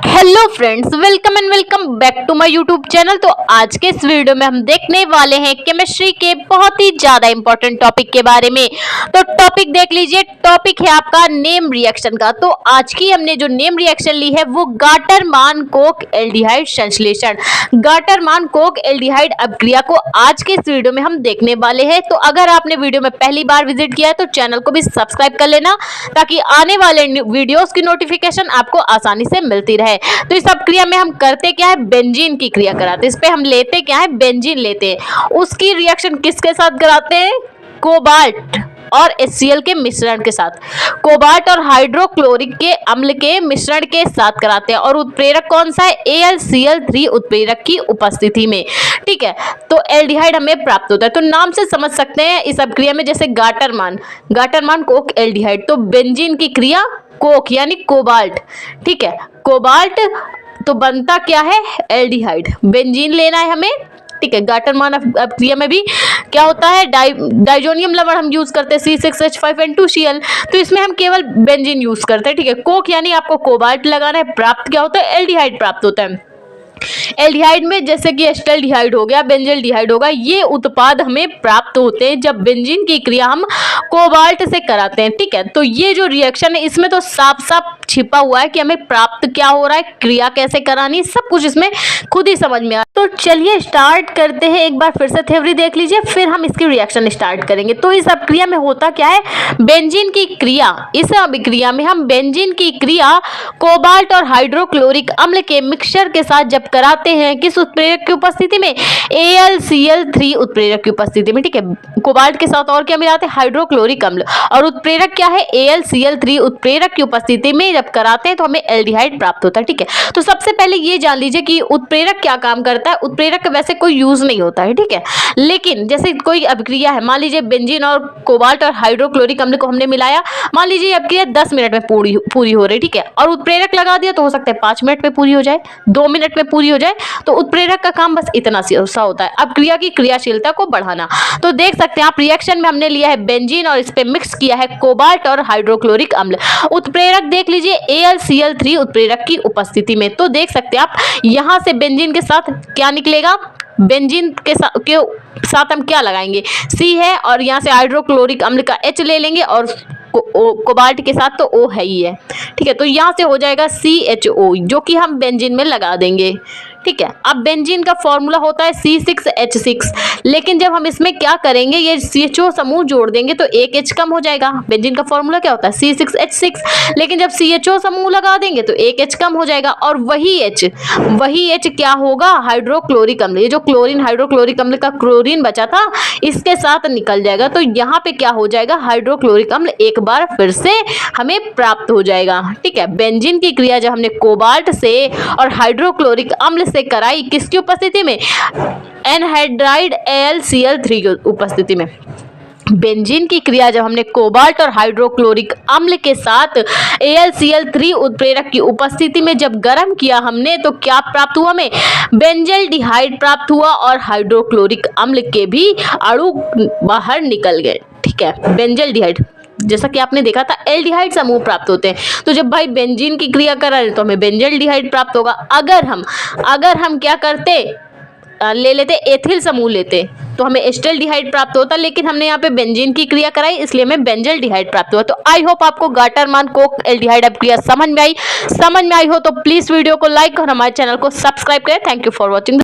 Hello friends, welcome and welcome back to my YouTube channel. तो आज के इस वीडियो में हम देखने वाले हैं केमिस्ट्री के बहुत ही ज्यादा इंपॉर्टेंट टॉपिक के बारे में। तो टॉपिक देख लीजिए, टॉपिक है आपका नेम रिएक्शन का। तो आज की हमने जो नेम रिएक्शन ली है वो गाटरमान कोक एल्डिहाइड संश्लेषण, गाटरमान कोक एल्डिहाइड अभिक्रिया को आज के इस वीडियो में हम देखने वाले हैं। तो अगर आपने वीडियो में पहली बार विजिट किया है तो चैनल को भी सब्सक्राइब कर लेना, ताकि आने वाले वीडियोस की नोटिफिकेशन आपको आसानी से मिलती रहे। तो इस अभिक्रिया में हम करते क्या है, बेंजीन की क्रिया कराते हैं। इस पे हम लेते क्या है, बेंजीन लेते हैं। उसकी रिएक्शन किसके साथ कराते हैं, कोबाल्ट और HCl के मिश्रण के साथ, कोबाल्ट और हाइड्रोक्लोरिक के अम्ल के मिश्रण के साथ कराते हैं। और उत्प्रेरक कौन सा है, AlCl3 उत्प्रेरक की उपस्थिति में। ठीक है, तो एल्डिहाइड हमें प्राप्त होता है। तो नाम से समझ सकते हैं इस अभिक्रिया में, जैसे गाटरमान कोक एल्डिहाइड, तो बेंजीन की क्रिया कोक यानी कोबाल्ट। ठीक है, कोबाल्ट तो बनता क्या है, एल्डिहाइड। बेंजीन लेना है हमें। ठीक है, गाटरमान अभिक्रिया में भी क्या होता है, डाइजोनियम लवण हम यूज करते हैं C6H5N2Cl, तो इसमें हम केवल बेंजीन यूज करते हैं। ठीक है, कोक यानी आपको कोबाल्ट लगाना है, प्राप्त क्या होता है, एल्डिहाइड प्राप्त होता है। एल्डिहाइड में जैसे कि एस्टल्डिहाइड हो गया, बेंजल्डिहाइड होगा, ये उत्पाद हमें प्राप्त होते हैं जब बेंजीन की क्रिया हम कोबाल्ट से कराते हैं। ठीक है, तो ये जो रिएक्शन है इसमें तो साफ साफ छिपा हुआ है कि हमें प्राप्त क्या हो रहा है, क्रिया कैसे करानी, सब कुछ इसमें खुद ही समझ में आ। तो चलिए स्टार्ट करते हैं। एक बार फिर से थ्योरी देख लीजिए, फिर हम इसकी रिएक्शन स्टार्ट करेंगे। तो इस अभिक्रिया में होता क्या है, बेंजीन की क्रिया, इस अभिक्रिया में हम बेंजीन की क्रिया कोबाल्ट और हाइड्रोक्लोरिक अम्ल के मिक्सचर के साथ जब कराते हैं, किस उत्प्रेरक की उपस्थिति में, AlCl3 उत्प्रेरक की उपस्थिति में। ठीक है, कोबाल्ट के साथ और क्या मिलाते हैं, हाइड्रोक्लोरिक अम्ल, और उत्प्रेरक क्या है, AlCl3 उत्प्रेरक की उपस्थिति में जब कराते हैं तो हमें एल्डिहाइड प्राप्त होता है। ठीक है, तो सबसे पहले ये जान लीजिए कि उत्प्रेरक क्या काम करता है। उत्प्रेरक का वैसे कोई यूज नहीं होता है। ठीक है, लेकिन जैसे कोई अभिक्रिया है, मान लीजिए बेंजीन और कोबाल्ट और हाइड्रोक्लोरिक अम्ल को हमने मिलाया, मान लीजिए अभिक्रिया 10 मिनट में पूरी हो रही। ठीक है, और उत्प्रेरक लगा दिया तो हो सकता है 5 मिनट में पूरी हो जाए, 2 मिनट में पूरी हो जाए। तो उत्प्रेरक का काम बस इतना सा होता है, अभिक्रिया की क्रियाशीलता को बढ़ाना। तो देख सकते हैं आप, रिएक्शन में हमने लिया है बेंजीन और इस पे मिक्स किया है कोबाल्ट और हाइड्रोक्लोरिक अम्ल। उत्प्रेरक देख लीजिए AlCl3 उत्प्रेरक की उपस्थिति में। तो देख सकते हैं आप, यहां से बेंजीन के साथ क्या निकलेगा, बेंजीन के साथ हम क्या लगाएंगे, C है, और यहाँ से हाइड्रोक्लोरिक अम्ल का H ले लेंगे, और कोबाल्ट के साथ तो O है ही है। ठीक है, तो यहाँ से हो जाएगा CHO, जो कि हम बेंजीन में लगा देंगे। ठीक है, अब बेंजीन का फॉर्मूला होता है C6H6, लेकिन जब हम इसमें क्या करेंगे, ये CHO समूह जोड़ देंगे तो एक H कम हो जाएगा। बेंजीन का फॉर्मूला क्या होता है, C6H6, लेकिन जब CHO समूह लगा देंगे तो एक H कम हो जाएगा, और वही H क्या होगा, हाइड्रोक्लोरिक अम्ल। ये जो क्लोरीन, हाइड्रोक्लोरिक अम्ल का क्लोरीन बचा था, इसके साथ निकल जाएगा। तो यहाँ पे क्या हो जाएगा, हाइड्रोक्लोरिक अम्ल एक बार फिर से हमें प्राप्त हो जाएगा। ठीक है, बेंजीन की क्रिया जब हमने कोबाल्ट से और हाइड्रोक्लोरिक अम्ल से कराई, किसकी उपस्थिति में, एनहाइड्राइड AlCl3 की उपस्थिति में। बेंजीन की क्रिया जब हमने कोबाल्ट और हाइड्रोक्लोरिक अम्ल के साथ AlCl3 उत्प्रेरक की उपस्थिति में जब गर्म किया हमने, तो क्या प्राप्त हुआ, हमें बेंजल्डिहाइड प्राप्त हुआ, और हाइड्रोक्लोरिक अम्ल के भी अणु बाहर निकल गए। ठीक है, बेंजल्डिहाइड, जैसा कि आपने देखा था एल्डिहाइड समूह प्राप्त होते हैं। तो जब भाई बेंजीन की क्रिया कर रहे हैं तो हमें बेंजल्डिहाइड प्राप्त होगा। अगर हम क्या करते, ले लेते एथिल समूह लेते, तो हमें एस्टल्डिहाइड प्राप्त होता, लेकिन हमने यहाँ पे बेंजीन की क्रिया कराई, इसलिए हमें बेंजल्डिहाइड प्राप्त हुआ। तो आई होप आपको गाटरमान कोक एल्डिहाइड अभिक्रिया समझ में आई हो तो प्लीज वीडियो को लाइक और हमारे चैनल को सब्सक्राइब करें। Thank you for watching.